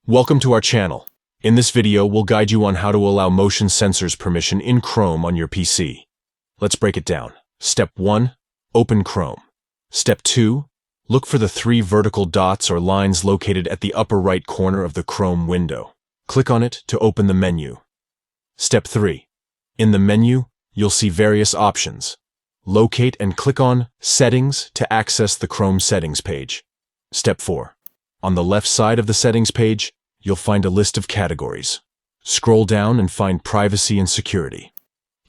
Welcome to our channel. In this video, we'll guide you on how to allow motion sensors permission in Chrome on your PC. Let's break it down. Step 1. Open Chrome. Step 2. Look for the 3 vertical dots or lines located at the upper right corner of the Chrome window. Click on it to open the menu. Step 3. In the menu, you'll see various options. Locate and click on Settings to access the Chrome settings page. Step 4. On the left side of the settings page, you'll find a list of categories. Scroll down and find Privacy and Security.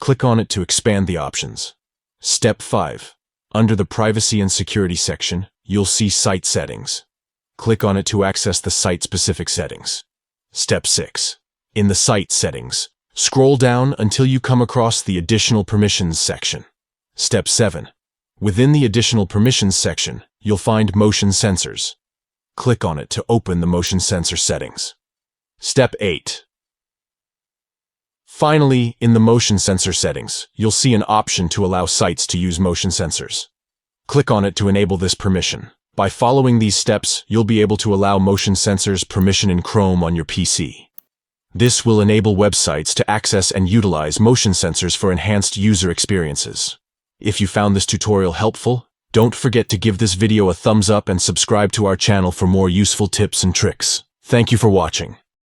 Click on it to expand the options. Step 5. Under the Privacy and Security section, you'll see Site Settings. Click on it to access the site-specific settings. Step 6. In the Site Settings, scroll down until you come across the Additional Permissions section. Step 7. Within the Additional Permissions section, you'll find Motion Sensors. Click on it to open the motion sensor settings. Step 8. Finally, in the motion sensor settings, you'll see an option to allow sites to use motion sensors. Click on it to enable this permission. By following these steps, you'll be able to allow motion sensors permission in Chrome on your PC. This will enable websites to access and utilize motion sensors for enhanced user experiences. If you found this tutorial helpful, don't forget to give this video a thumbs up and subscribe to our channel for more useful tips and tricks. Thank you for watching.